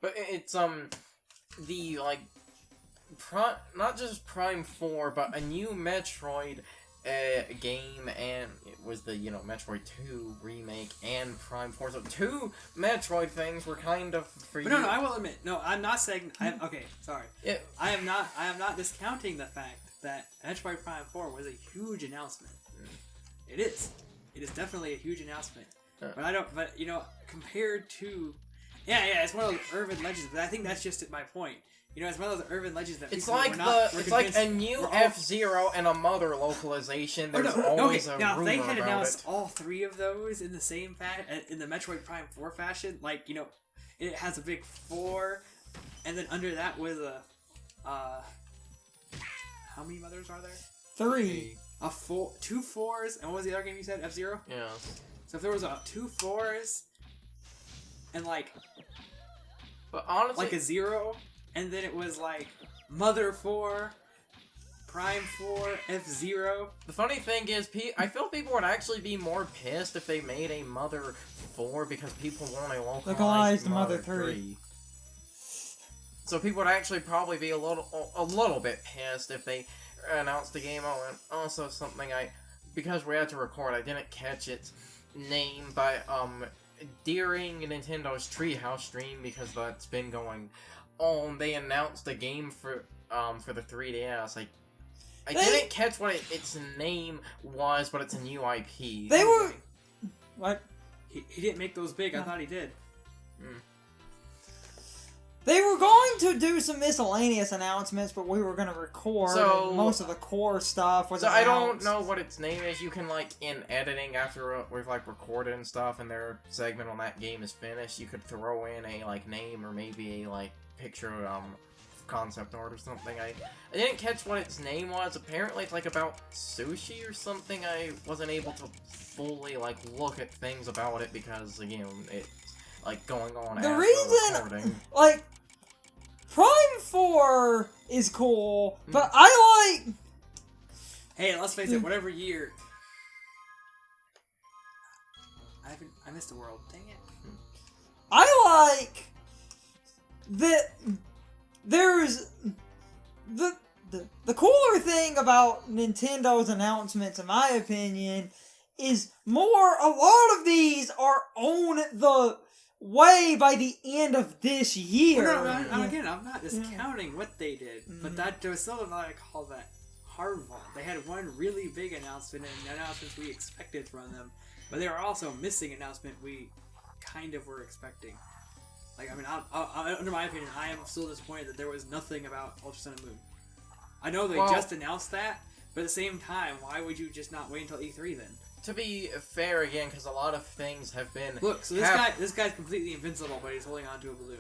But it's, the, like, not just Prime 4, but a new Metroid game, and it was the, Metroid 2 remake and Prime 4. So 2 Metroid things were kind of for you. No, I will admit. No, I'm not saying. Okay, sorry. Yeah. I am not discounting the fact that Metroid Prime 4 was a huge announcement. It is. It is definitely a huge announcement. But compared to, it's one of those urban legends. But I think that's just my point. It's one of those urban legends that it's like a new F-Zero and a Mother localization. There's always a rumor about it. Now, if they had announced all 3 of those in the same in the Metroid Prime 4 fashion, like, it has a big 4, and then under that was a, how many mothers are there? 3. 2 4s, and what was the other game you said? F-Zero? Yeah. So if there was 2 4s, and but honestly, like a 0, and then it was like Mother 4, Prime 4, F-Zero. The funny thing is, I feel people would actually be more pissed if they made a Mother 4 because people want a localized Mother 3. So people would actually probably be a little bit pissed if they announced the game. Oh, and also something because we had to record, I didn't catch its name, but during Nintendo's Treehouse stream, because that's been going on, they announced a game for the 3DS. I didn't catch what its name was, but it's a new IP. They were... What? He didn't make those big. I thought he did. They were going to do some miscellaneous announcements, but we were going to record. So most of the core stuff was announced. I don't know what its name is. You can, in editing, after we've, recorded and stuff, and their segment on that game is finished, you could throw in a, name or maybe a, picture, concept art or something. I didn't catch what its name was. Apparently it's, about sushi or something. I wasn't able to fully, look at things about it because, again, it's, going on the as reason, recording. Prime 4 is cool, but I like... Hey, let's face it, whatever year... I missed the world. Dang it. I like that there's... The cooler thing about Nintendo's announcements, in my opinion, is a lot of these are on the way by the end of this year. Again, I'm not discounting what they did, but there was still not I call that hardball. They had one really big announcement and announcements we expected from them, but they were also missing announcement we kind of were expecting. Under my opinion, I am still disappointed that there was nothing about Ultra Sun and Moon. I know they just announced that, but at the same time, why would you just not wait until E3 then? To be fair, again, because a lot of things have been... Look, so this guy's completely invincible, but he's holding on to a balloon.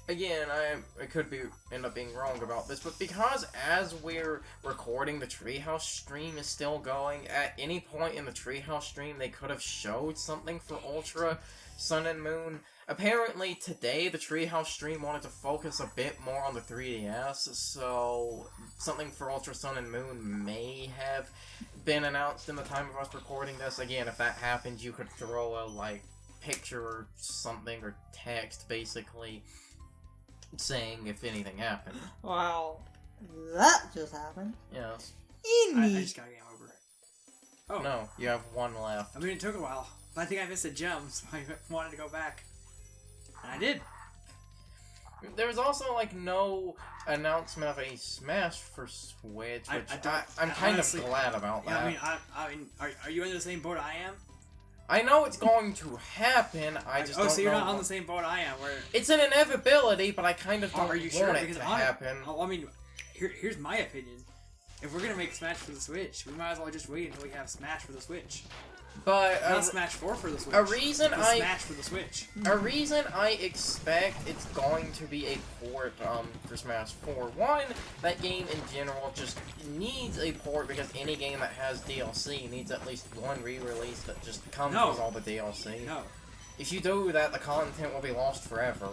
Again, I could end up being wrong about this, but because as we're recording, the Treehouse stream is still going, at any point in the Treehouse stream, they could have showed something for Ultra Sun and Moon. Apparently, today, the Treehouse stream wanted to focus a bit more on the 3DS, so something for Ultra Sun and Moon may have been announced in the time of us recording this. Again, if that happens, you could throw a, picture or something, or text, basically, saying if anything happened. Well, that just happened. Yes. I just got a game over. Oh. No, you have one left. I mean, it took a while, but I think I missed a gem, so I wanted to go back. And I did. There was also, no announcement of a Smash for Switch, which I'm kind of glad about that. I mean, are you in the same boat I am? I know it's going to happen, I just don't know. Oh, so you're not on the same boat I am, where... It's an inevitability, but I kind of don't want it to happen. I mean, here's my opinion. If we're gonna make Smash for the Switch, we might as well just wait until we have Smash for the Switch. But not Smash 4 for the Switch. Smash for the Switch. A reason I expect it's going to be a port for Smash 4. One, that game in general just needs a port because any game that has DLC needs at least one re-release that just comes with all the DLC. No. If you do that, the content will be lost forever.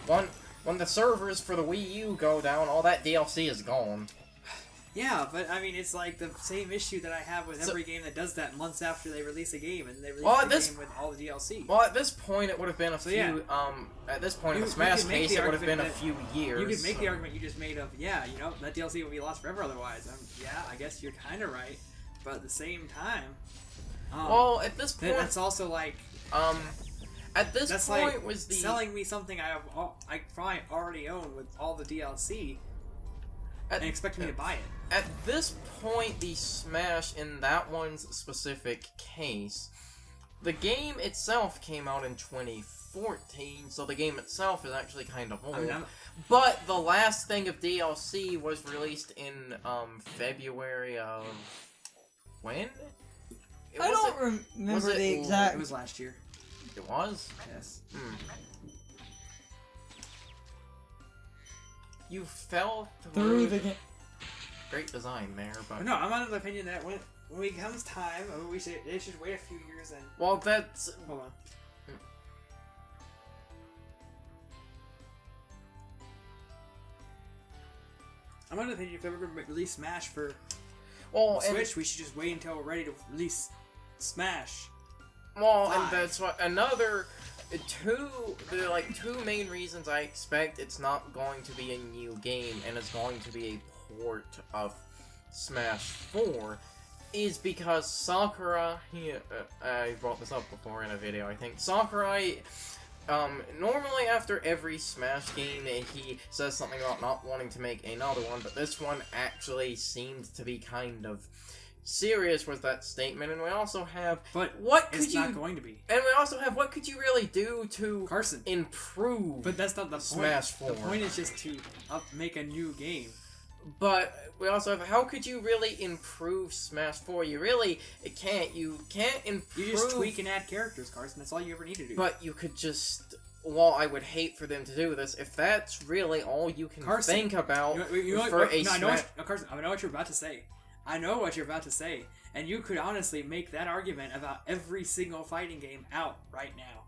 When the servers for the Wii U go down, all that DLC is gone. Yeah, but I mean, it's like the same issue that I have with every game that does that months after they release a game, and they release the game with all the DLC. Well, at this point, it would have been a few. At this point, in the Smash case, it would have been a few years. You could make the argument you just made of, that DLC would be lost forever otherwise. I guess you're kind of right, but at the same time, well, at this point, that's also like, at this that's point like was the selling me something I probably already own with all the DLC, and expecting me to buy it. At this point, the Smash in that one's specific case, the game itself came out in 2014, so the game itself is actually kind of old. But the last thing of DLC was released in February of when? I don't remember the exact. It was last year. It was? Yes. You fell through the game. Great design there, but no, I'm under the opinion that when it comes time, they should wait a few years and. Well, that's hold on. I'm under the opinion if they're ever release Smash for Switch, we should just wait until we're ready to release Smash. Well, and that's what another two main reasons I expect it's not going to be a new game and it's going to be a port of Smash 4 is because Sakurai, I brought this up before in a video, I think. Sakurai, normally after every Smash game, he says something about not wanting to make another one, but this one actually seemed to be kind of serious with that statement, and we also have not going to be. And we also have what could you really do to Carson improve? But that's not the Smash 4. The point is just to make a new game. But we also have how could you really improve Smash 4? You really can't. You can't improve. You just tweak and add characters, Carson. That's all you ever need to do. But you could just. Well, I would hate for them to do this if that's really all you can think about Carson, I know what you're about to say. I know what you're about to say, and you could honestly make that argument about every single fighting game out right now.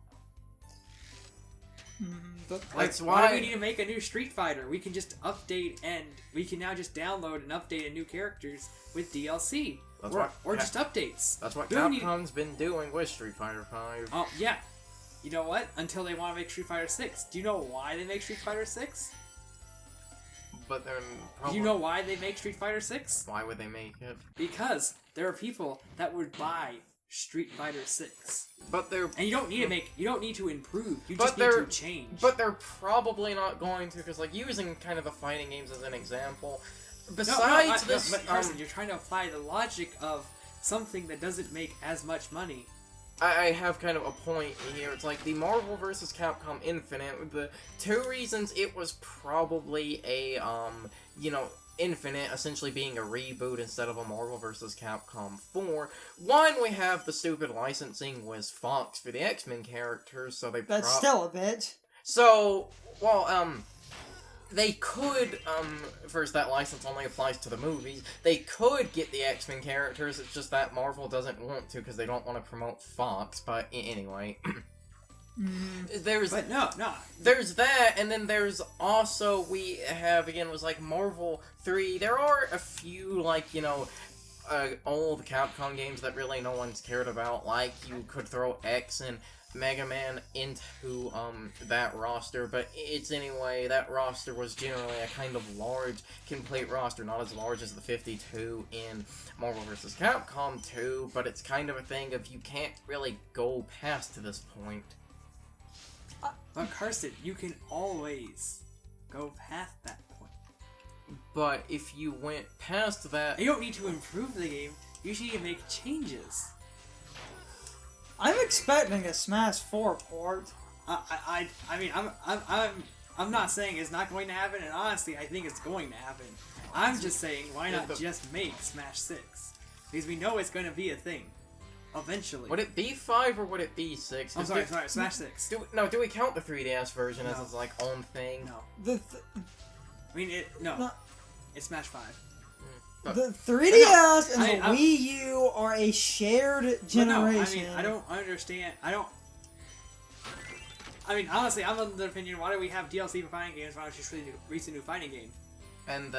That's why do we need to make a new Street Fighter? We can just update, and we can now just download and update new characters with DLC. Or just updates. That's what Capcom's been doing with Street Fighter 5. Oh, yeah. You know what? Until they want to make Street Fighter 6. Do you know why they make Street Fighter 6? But then Do you know why they make Street Fighter 6? Why would they make it? Because there are people that would buy Street Fighter 6. But they're and you don't need to improve. You just need to change. But they're probably not going to, because like using kind of the fighting games as an example. Besides this, but Carson, you're trying to apply the logic of something that doesn't make as much money. I have kind of a point here. It's like the Marvel vs. Capcom Infinite. The two reasons it was probably a Infinite essentially being a reboot instead of a Marvel vs. Capcom 4. One, we have the stupid licensing with Fox for the X-Men characters, so that's still a bitch. So, they could, first, that license only applies to the movies. They could get the X-Men characters, it's just that Marvel doesn't want to because they don't want to promote Fox, but anyway. There's that, and then there's also, we have, again, was like Marvel 3. There are a few, old Capcom games that really no one's cared about, like you could throw X and Mega Man into that roster, but that roster was generally a kind of large, complete roster, not as large as the 52 in Marvel vs. Capcom 2, but it's kind of a thing of you can't really go past this point. But Carson, you can always go past that point. But if you went past that... You don't need to improve the game, you just need to make changes. I'm expecting a Smash 4 port. I mean, I'm not saying it's not going to happen, and honestly, I think it's going to happen. I'm just saying, why not just make Smash 6? Because we know it's going to be a thing. Eventually. Would it be 5 or would it be 6? I'm sorry, Smash 6. Do we count the 3DS version as its, own thing? No. No. It's Smash 5. The 3DS and the Wii U are a shared generation. I don't understand. Honestly, I'm of the opinion, why do we have DLC for fighting games? Why don't you just release a new fighting game? And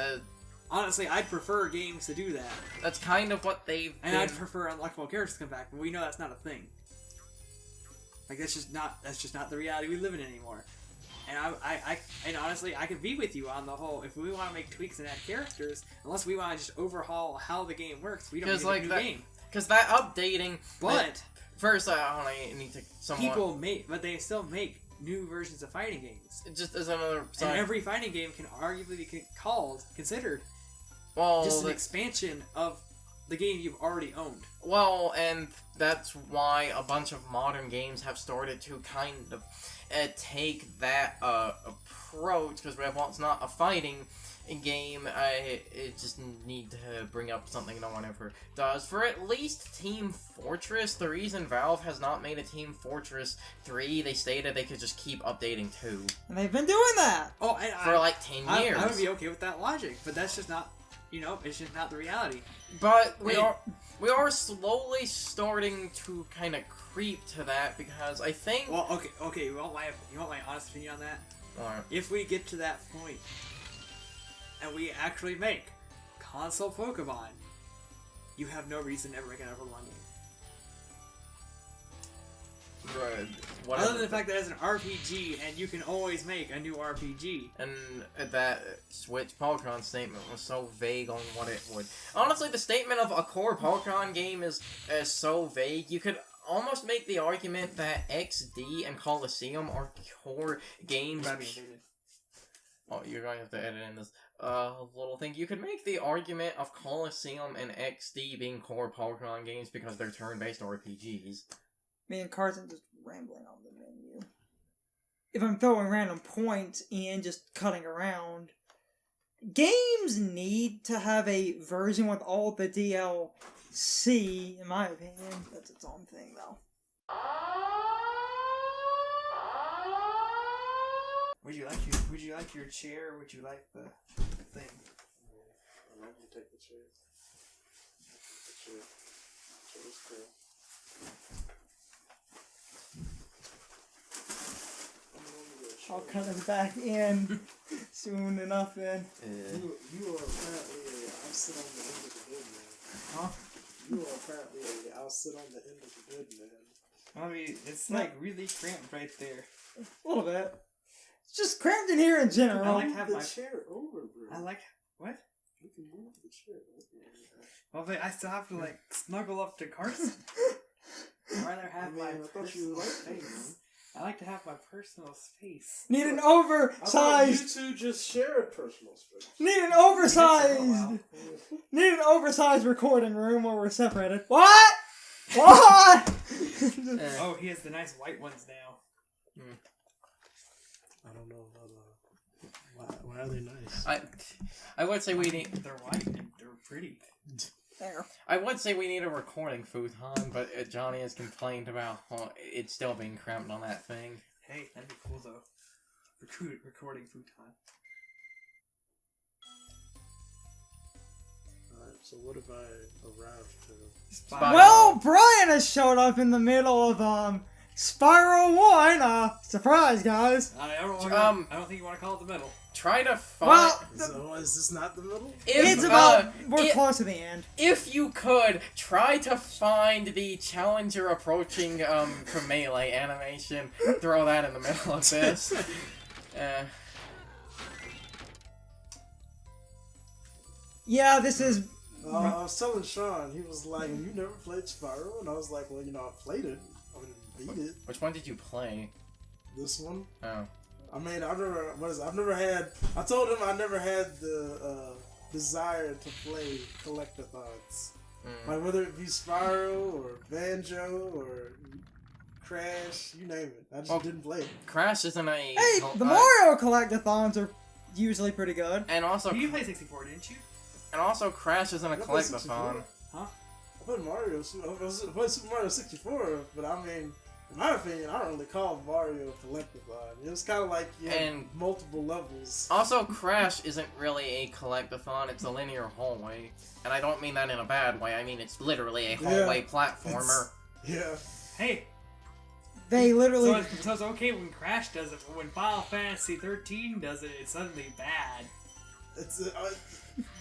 honestly, I'd prefer games to do that. That's kind of what they've And been... I'd prefer unlockable characters to come back, but we know that's not a thing. Like, that's just not the reality we live in anymore. And and honestly, I could be with you on the whole, if we want to make tweaks and add characters, unless we want to just overhaul how the game works, we don't need a new game. Because that updating... But... First, I need to somewhat... People make... But they still make new versions of fighting games. It just is another side. And every fighting game can arguably be considered Well, just an expansion of the game you've already owned. Well, and that's why a bunch of modern games have started to kind of take that approach, because while it's not a fighting game, it just need to bring up something no one ever does. For at least Team Fortress, the reason Valve has not made a Team Fortress 3, they stated they could just keep updating 2. And they've been doing that! Oh, and for like 10 years. I would be okay with that logic, but that's just not, it's just not the reality. But we are slowly starting to kind of creep to that, because I think... Well, okay, you want my honest opinion on that? Alright. If we get to that point, and we actually make console Pokemon, you have no reason to ever make another Pokemon game. Right. Other than the fact that it's an RPG, and you can always make a new RPG. And that Switch Pokemon statement was so vague on what it would... Honestly, the statement of a core Pokemon game is so vague, you could almost make the argument that XD and Coliseum are core games... Oh, you're going to have to edit in this little thing. You could make the argument of Coliseum and XD being core Pokemon games because they're turn-based RPGs. Me and Carson just rambling on the menu. If I'm throwing random points and just cutting around, games need to have a version with all the DLC, in my opinion. That's its own thing, though. Would you like your chair, or would you like the thing? I'd like you to take the chair. The chair. Chair's cool. I'll cut it back in soon enough then. You are apparently I'll sit on the end of the bed, man. Huh? You are apparently I'll sit on the end of the bed, man. I mean, it's like really cramped right there. A little bit. It's just cramped in here in general. I like to have the my chair over, bro. I like what? You can move the chair over. Well, but I still have to like snuggle up to Carson. I'd rather have my I thought you personal liked space. I like to have my personal space. Need an I thought oversized. you two just share a personal space. Need an oversized. Need an oversized recording room where we're separated. What? What? Oh, he has the nice white ones now. I don't know about why are they nice? I would say we need... They're white and they're pretty. There. I would say we need a recording futon, but Johnny has complained about it still being cramped on that thing. Hey, that'd be cool though. Recording futon. Alright, so what if I arrive to... Spyro. Well, Brian has showed up in the middle of Spyro 1. Surprise, guys. I don't think you want to call it the middle. Try to find... Well, So is this not the middle? it's about we're close to the end. If you could, try to find the challenger approaching from Melee animation. Throw that in the middle of this. Yeah, this is. I was telling Sean, he was like, "You never played Spyro?" And I was like, "Well, I played it. I mean, beat it. Which one did you play? This one. Oh. I mean, I've never had. I told him I never had the desire to play collectathons. Like whether it be Spyro or Banjo or Crash, you name it. I just didn't play it. Crash isn't a... Hey, the Mario collectathons are usually pretty good. And also... You played 64, didn't you? And also, Crash isn't a I played collectathon. 64. Huh? I played I played Super Mario 64, but I mean, in my opinion, I don't really call Mario a collectathon. It was kind of like you had multiple levels. Also, Crash isn't really a collectathon, it's a linear hallway. And I don't mean that in a bad way, I mean it's literally a hallway platformer. Yeah. Hey, They literally. so it's okay when Crash does it, but when Final Fantasy 13 does it, it's suddenly bad. It's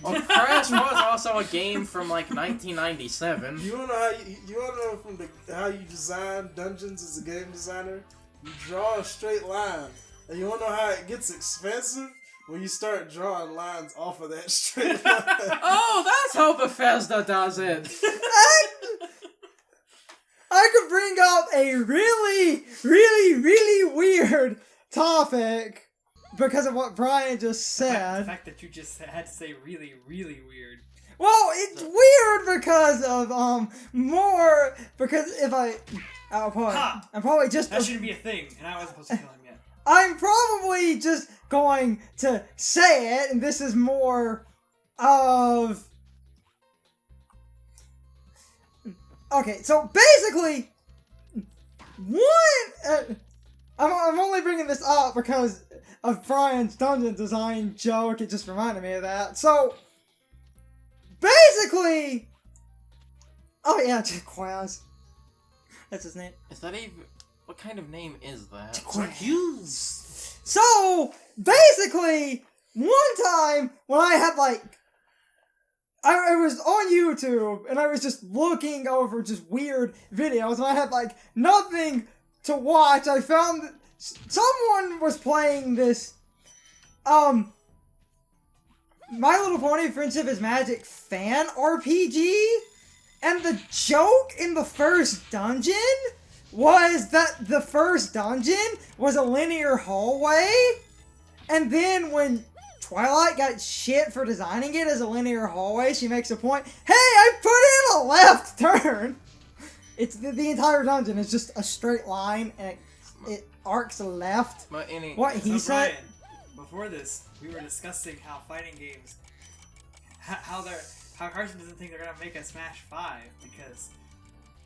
Well, Crash was also a game from like 1997. you wanna know how you wanna know from how you design dungeons as a game designer? You draw a straight line, and you wanna know how it gets expensive when you start drawing lines off of that straight line. Oh, that's how Bethesda does it. I could bring up a really, really, really weird topic because of what Brian just The said. fact that you just had to say really, really weird. Well, it's weird because of because if Ha! I'm probably just That shouldn't be a thing, and I wasn't supposed to kill him yet. I'm probably just going to say it, and this is more of. Okay, so basically, I'm only bringing this up because of Brian's dungeon design joke. It just reminded me of that. So, basically, oh yeah, Jaquaz. That's his name. Is that even... What kind of name is that? Jaquaz. So, basically, one time when I had I was on YouTube and I was just looking over just weird videos and I had nothing to watch. I found that someone was playing this, My Little Pony Friendship is Magic fan RPG, and the joke in the first dungeon was that the first dungeon was a linear hallway, and then when Twilight got shit for designing it as a linear hallway, she makes a point, hey, I put in a left turn! It's the entire dungeon is just a straight line, and it arcs left. But What he So, said? Brian, before this, we were discussing how fighting games, how Carson doesn't think they're gonna make a Smash 5 because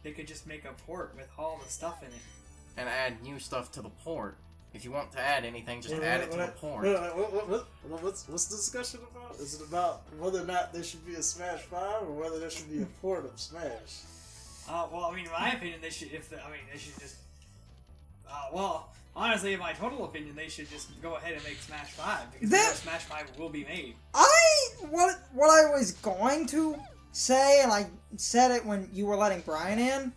they could just make a port with all the stuff in it. And add new stuff to the port. If you want to add anything, just add it to the port. What's the discussion about? Is it about whether or not there should be a Smash 5 or whether there should be a port of Smash? Well, I mean, in my opinion, they should. They should just. Honestly, in my total opinion, they should just go ahead and make Smash 5 because Smash 5 will be made. What I was going to say, and I said it when you were letting Brian in.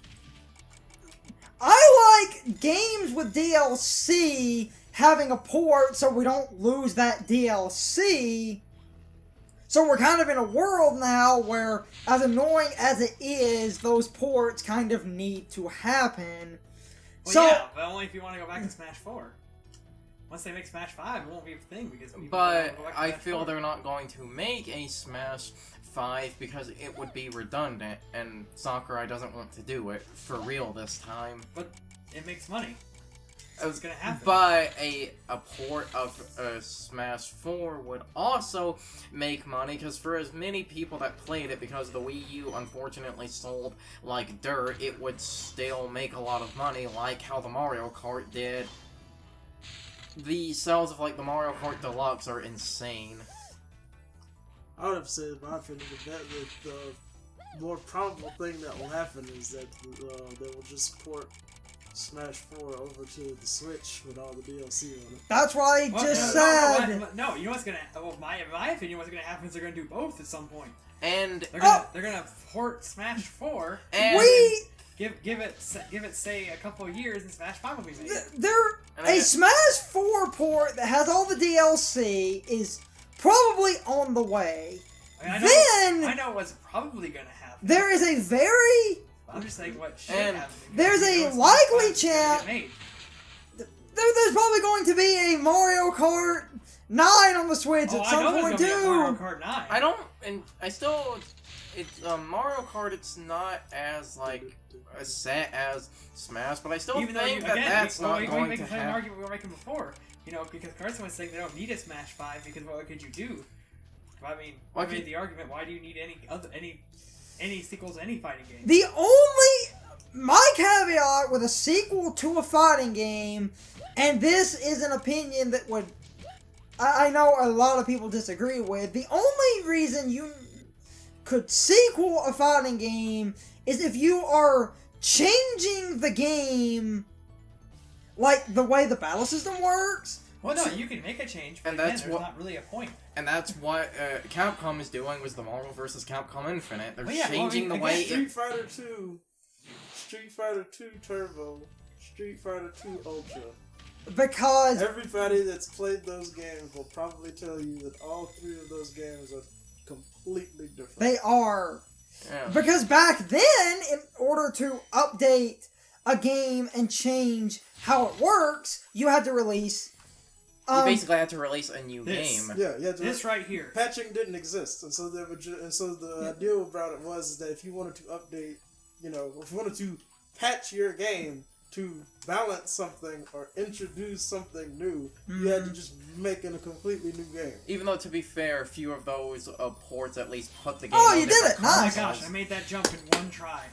I like games with DLC having a port so we don't lose that DLC. So we're kind of in a world now where, as annoying as it is, those ports kind of need to happen. Well, so, yeah, but only if you want to go back to Smash 4. Once they make Smash 5, it won't be a thing because people But go back to I Smash feel 4. they're not going to make a Smash 5 because it would be redundant, and Sakurai doesn't want to do it for real this time. But it makes money. So it's gonna happen. But a port of Smash 4 would also make money, because for as many people that played it, because the Wii U unfortunately sold like dirt, it would still make a lot of money, like how the Mario Kart did. The sales of like the Mario Kart Deluxe are insane. I would have to say, in my opinion, that the more probable thing that will happen is that they will just port Smash 4 over to the Switch with all the DLC on it. that's what I just said. No, you know what's gonna. Well, in my opinion, what's gonna happen is they're gonna do both at some point. And They're gonna port Smash 4 and give it say a couple of years and Smash 5 will be made. A Smash 4 port that has all the DLC is probably on the way. I know what's probably gonna happen. There is a very... I'm just saying what should And happen. There's a likely chance... There's probably going to be a Mario Kart 9 on the Switch at some point too. Mario Kart 9. I don't, and I still, it's Mario Kart. It's not as like a set as Smash, but I still Even think though that that's not going to the same happen. argument we were making before. You know, because Carson was saying they don't need a Smash 5 because what could you do? I mean, I made the argument. Why do you need any sequels to any fighting game? My caveat with a sequel to a fighting game, and this is an opinion that I know a lot of people disagree with, the only reason you could sequel a fighting game is if you are changing the game, like the way the battle system works, Well, no, you can make a change, but And again, that's there's what- not really a point. And that's what Capcom is doing with the Marvel vs. Capcom Infinite. They're Well, yeah, well, I changing mean, the way again, Street Fighter 2, Street Fighter 2 Turbo, Street Fighter 2 Ultra. Because Everybody that's played those games will probably tell you that all three of those games are completely different. they are. Yeah. Because back then, in order to update a game and change how it works, you had to release. You basically had to release a new This. game. Yeah, This right here. patching didn't exist, and so the idea about it was that if you wanted to update, if you wanted to patch your game to balance something or introduce something new, you had to just make it a completely new game. Even though, to be fair, a few of those ports at least put the game Oh, on you did different it! Nice. Oh my consoles. gosh, I made that jump in one try.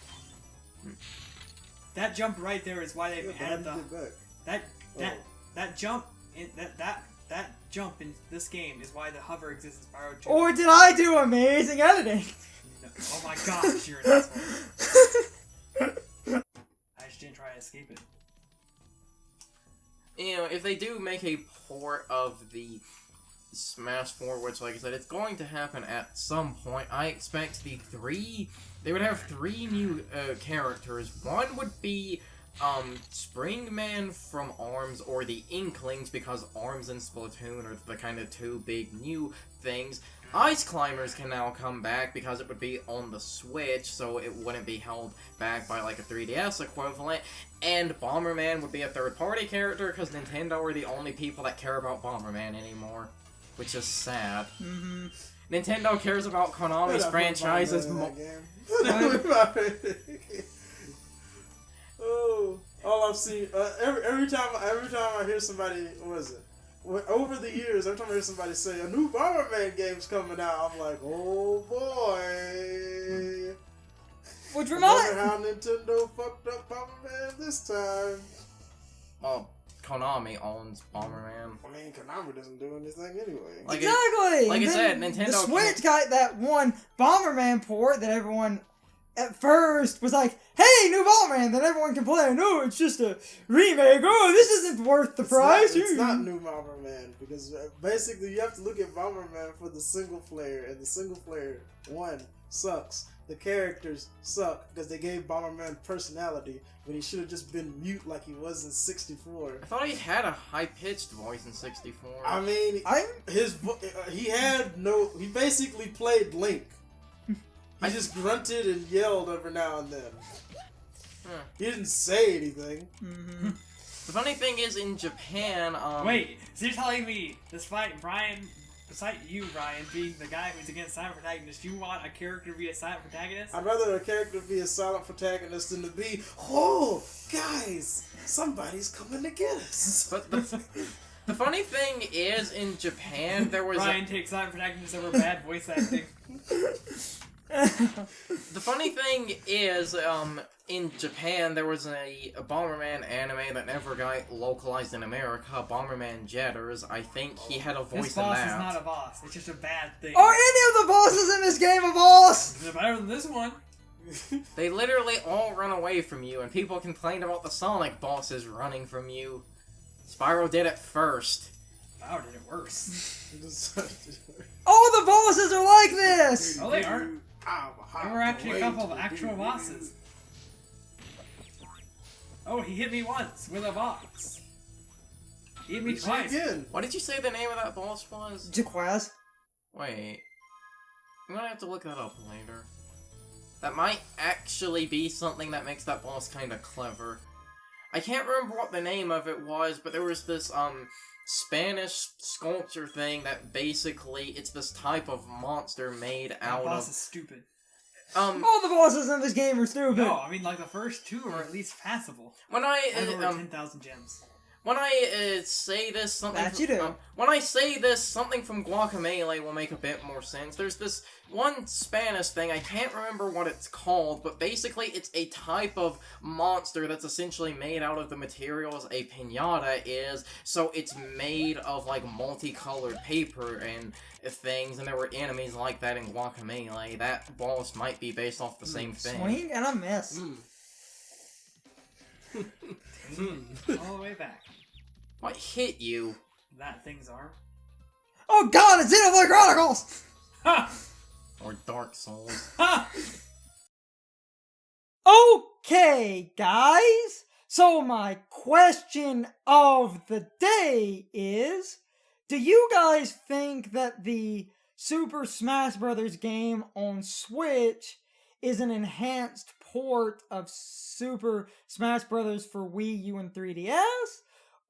That jump right there is why they've Yeah, but how added did you get back? that jump in that jump in this game is why the hover exists in Spyro 2. Or did I do amazing editing? No. Oh my gosh, you're an asshole. I just didn't try to escape it. If they do make a port of the Smash 4, which, like I said, it's going to happen at some point, I expect they would have 3 new characters. One would be Springman from ARMS, or the Inklings, because ARMS and Splatoon are the kind of 2 big new things. Ice Climbers can now come back because it would be on the Switch, so it wouldn't be held back by like a 3DS equivalent. And Bomberman would be a third-party character because Nintendo are the only people that care about Bomberman anymore, which is sad. Mm-hmm. Nintendo cares about Konami's franchises more. Oh, all I've seen every time I hear somebody, what is it? Over the years, every time I hear somebody say a new Bomberman game's coming out, I'm like, oh boy. Which I reminds wonder how Nintendo fucked up Bomberman this time. Well, Konami owns Bomberman. I mean, Konami doesn't do anything anyway. Like exactly. like I And said, then Nintendo The Switch got that one Bomberman port that everyone at first was like, "Hey, new Bomberman!" Then everyone complained, "No, it's just a remake. Oh, this isn't worth the price." It's not new Bomberman, because basically you have to look at Bomberman for the single player, and the single player, 1, sucks. The characters suck because they gave Bomberman personality when he should have just been mute like he was in 64. I thought he had a high-pitched voice in 64. I mean, he basically played Link. He just grunted and yelled every now and then. He didn't say anything. Mm-hmm. The funny thing is, in Japan, Wait, so you're telling me, despite you, Brian, being the guy who's against silent protagonist, you want a character to be a silent protagonist? I'd rather a character be a silent protagonist than to be, oh, guys, somebody's coming to get us. But the funny thing is, in Japan, there was Brian takes silent protagonist over bad voice acting. the funny thing is, in Japan, there was a Bomberman anime that never got localized in America, Bomberman Jetters. I think he had a voice This in boss that. is not a boss. It's just a bad thing. Are any of the bosses in this game a boss? They're better than this one. They literally all run away from you, and people complained about the Sonic bosses running from you. Spyro did it first. Spyro did it worse. All the bosses are like this. Oh, they aren't. There were actually a couple of actual bosses. Oh, he hit me once with a box. He hit me twice. Again. What did you say the name of that boss was? Jaquaz. Wait. I'm gonna have to look that up later. That might actually be something that makes that boss kinda clever. I can't remember what the name of it was, but there was this, Spanish sculpture thing that basically, it's this type of monster made out That boss of... is stupid. All the bosses in this game are stupid. No, I mean, like, the first 2 are at least passable. When I have over 10,000 gems. When I say this, something That you do. when I say this, something from Guacamelee will make a bit more sense. There's this one Spanish thing, I can't remember what it's called, but basically it's a type of monster that's essentially made out of the materials a piñata is, so it's made of, like, multicolored paper and things, and there were enemies like that in Guacamelee. That boss might be based off the same thing. Swing and a miss. All the way back. What hit you? that things are. Oh god, it's Xenoblade Chronicles! Ha! Or Dark Souls. Ha! Okay, guys. So my question of the day is, do you guys think that the Super Smash Bros. Game on Switch is an enhanced port of Super Smash Bros. For Wii U and 3DS?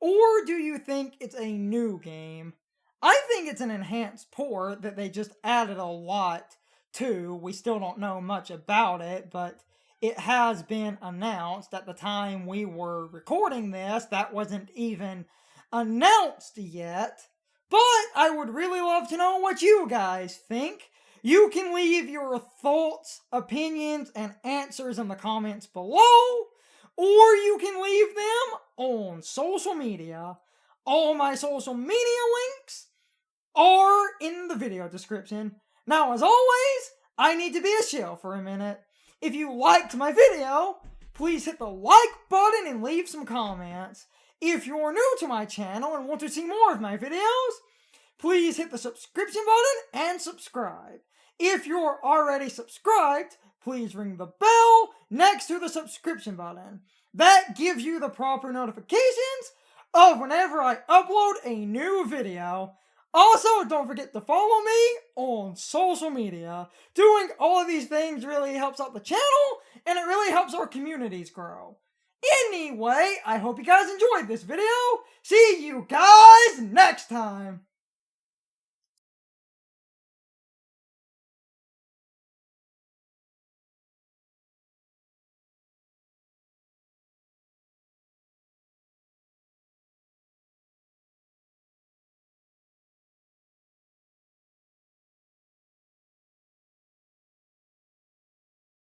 Or do you think it's a new game? I think it's an enhanced port that they just added a lot to. We still don't know much about it, but it has been announced. At the time we were recording this, that wasn't even announced yet. But I would really love to know what you guys think. You can leave your thoughts, opinions, and answers in the comments below, or you can leave them on social media. All my social media links are in the video description. Now, as always, I need to be a shill for a minute. If you liked my video, please hit the like button and leave some comments. If you're new to my channel and want to see more of my videos, please hit the subscription button and subscribe. If you're already subscribed, please ring the bell next to the subscription button. That gives you the proper notifications of whenever I upload a new video. Also, don't forget to follow me on social media. Doing all of these things really helps out the channel, and it really helps our communities grow. Anyway, I hope you guys enjoyed this video. See you guys next time.